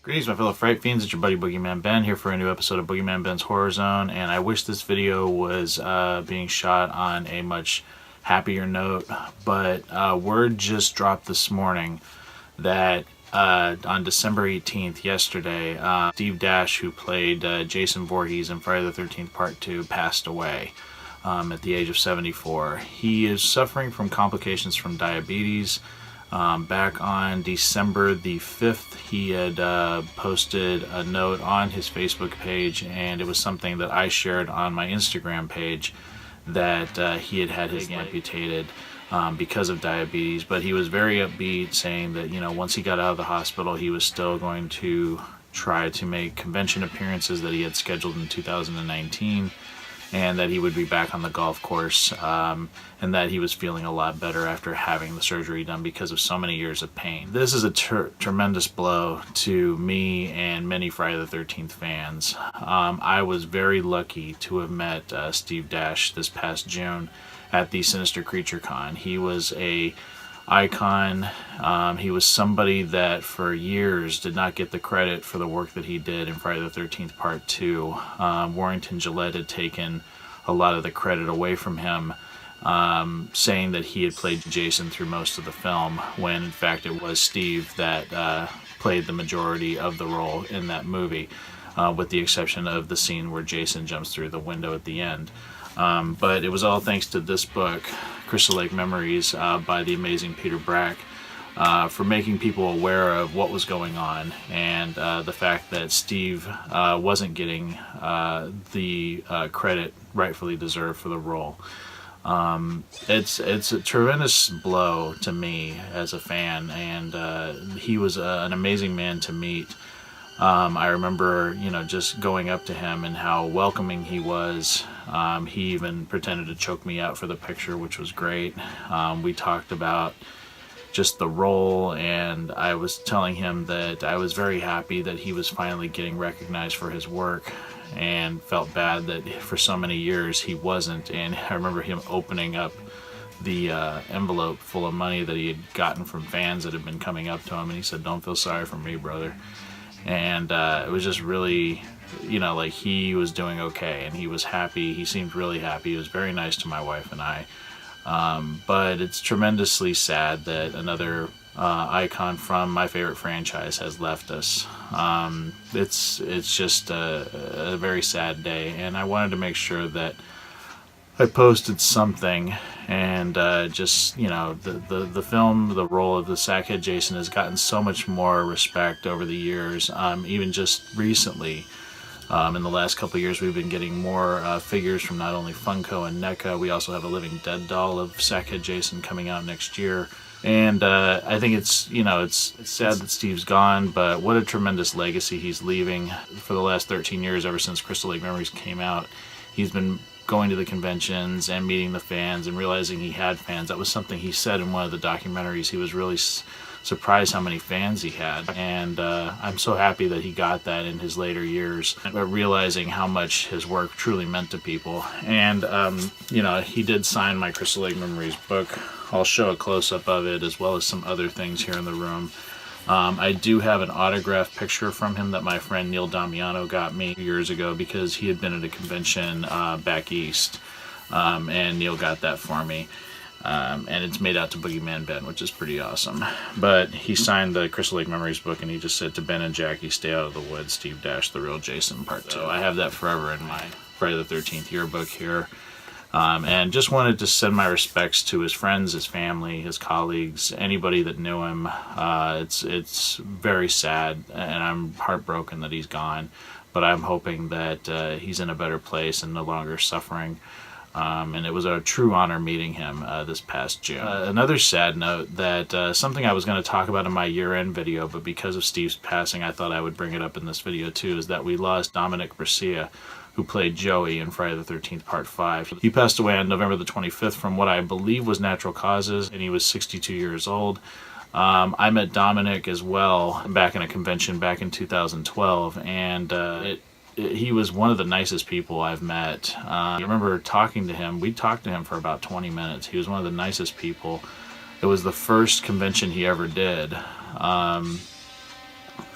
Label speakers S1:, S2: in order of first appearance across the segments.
S1: Greetings, my fellow Fright Fiends. It's your buddy Boogeyman Ben here for a new episode of Boogeyman Ben's Horror Zone, and I wish this video was being shot on a much happier note, but word just dropped this morning that on December 18th, yesterday, Steve Dash, who played Jason Voorhees in Friday the 13th Part 2, passed away at the age of 74. He is suffering from complications from diabetes. Back on December the 5th, he had posted a note on his Facebook page, and it was something that I shared on my Instagram page, that he had had his amputated because of diabetes. But he was very upbeat, saying that, you know, once he got out of the hospital, he was still going to try to make convention appearances that he had scheduled in 2019. And that he would be back on the golf course, and that he was feeling a lot better after having the surgery done because of so many years of pain. This is a tremendous blow to me and many Friday the 13th fans. I was very lucky to have met Steve Dash this past June at the Sinister Creature Con. He was a icon. He was somebody that for years did not get the credit for the work that he did in Friday the 13th Part 2. Warrington Gillette had taken a lot of the credit away from him, saying that he had played Jason through most of the film, when in fact it was Steve that played the majority of the role in that movie, with the exception of the scene where Jason jumps through the window at the end. But it was all thanks to this book, Crystal Lake Memories, by the amazing Peter Brack, for making people aware of what was going on, and the fact that Steve wasn't getting the credit rightfully deserved for the role. It's a tremendous blow to me as a fan, and he was an amazing man to meet. I remember, you know, just going up to him and how welcoming he was. He even pretended to choke me out for the picture, which was great. We talked about just the role, and I was telling him that I was very happy that he was finally getting recognized for his work, and felt bad that for so many years he wasn't. And I remember him opening up the envelope full of money that he had gotten from fans that had been coming up to him, and he said, "Don't feel sorry for me, brother." And it was just really, you know, like, he was doing okay, and he was happy. He seemed really happy. He was very nice to my wife and I. But it's tremendously sad that another icon from my favorite franchise has left us. It's just a very sad day, and I wanted to make sure that I posted something, and just, you know, the film, the role of the Sackhead Jason has gotten so much more respect over the years. Even just recently, in the last couple of years, we've been getting more figures from not only Funko and NECA. We also have a Living Dead doll of Sackhead Jason coming out next year. And I think it's, you know, it's sad that Steve's gone, but what a tremendous legacy he's leaving. For the last 13 years, ever since Crystal Lake Memories came out, he's been going to the conventions and meeting the fans and realizing he had fans. That was something he said in one of the documentaries. He was really surprised how many fans he had, and I'm so happy that he got that in his later years, realizing how much his work truly meant to people. And you know, he did sign my Crystal Lake Memories book. I'll show a close-up of it, as well as some other things here in the room. I do have an autographed picture from him that my friend Neil Damiano got me years ago, because he had been at a convention back east, and Neil got that for me. And it's made out to Boogeyman Ben, which is pretty awesome. But he signed the Crystal Lake Memories book, and he just said, "To Ben and Jackie, stay out of the woods, Steve Dash, the real Jason, Part 2. So I have that forever in my Friday the 13th yearbook here. And just wanted to send my respects to his friends, his family, his colleagues, anybody that knew him. It's very sad, and I'm heartbroken that he's gone, but I'm hoping that he's in a better place and no longer suffering. And it was a true honor meeting him this past June. Another sad note, that something I was going to talk about in my year-end video, but because of Steve's passing, I thought I would bring it up in this video too, is that we lost Dominick Brascia, who played Joey in Friday the 13th Part 5. He passed away on November the 25th from what I believe was natural causes, and he was 62 years old. I met Dominick as well back in a convention back in 2012, and he was one of the nicest people I've met. I remember talking to him. We talked to him for about 20 minutes. He was one of the nicest people. It was the first convention he ever did.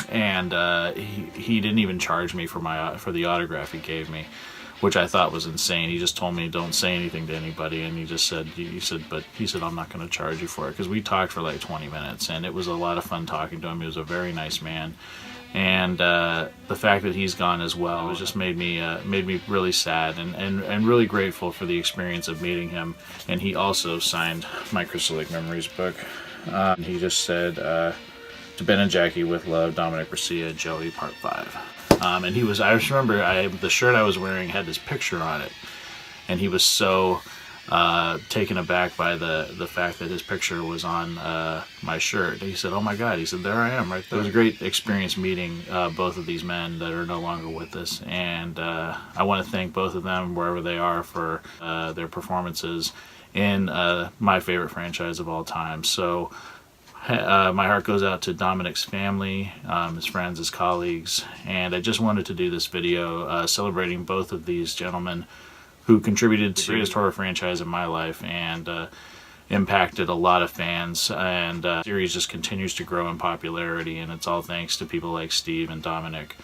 S1: and he didn't even charge me for the autograph he gave me, which I thought was insane. He just told me don't say anything to anybody, and he said I'm not going to charge you for it, because we talked for like 20 minutes, and it was a lot of fun talking to him. He was a very nice man, and the fact that he's gone as well, it just made me really sad and really grateful for the experience of meeting him. And he also signed my Crystal Lake Memories book. He just said, "To Ben and Jackie with love, Dominick Brascia, Joey, Part 5." And he was, I just remember the shirt I was wearing had this picture on it, and he was so taken aback by the fact that his picture was on my shirt. He said, "Oh my God," he said, "there I am right there." It was a great experience meeting both of these men that are no longer with us, and I want to thank both of them wherever they are for their performances in my favorite franchise of all time. So my heart goes out to Dominick's family, his friends, his colleagues, and I just wanted to do this video celebrating both of these gentlemen who contributed to the greatest horror franchise in my life and impacted a lot of fans. And the series just continues to grow in popularity, and it's all thanks to people like Steve and Dominick.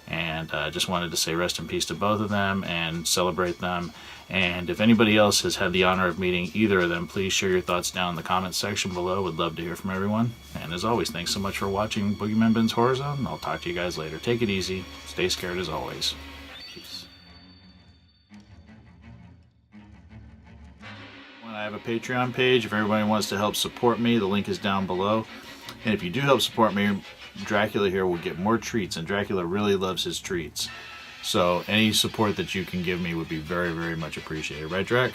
S1: And I just wanted to say rest in peace to both of them and celebrate them. And if anybody else has had the honor of meeting either of them, please share your thoughts down in the comments section below. Would love to hear from everyone. And as always, thanks so much for watching Boogeyman Ben's Horror Zone. I'll talk to you guys later. Take it easy. Stay scared as always. Peace. I have a Patreon page. If everybody wants to help support me, the link is down below. And if you do help support me, Dracula here will get more treats, and Dracula really loves his treats. So any support that you can give me would be very, very much appreciated. Right, Drac?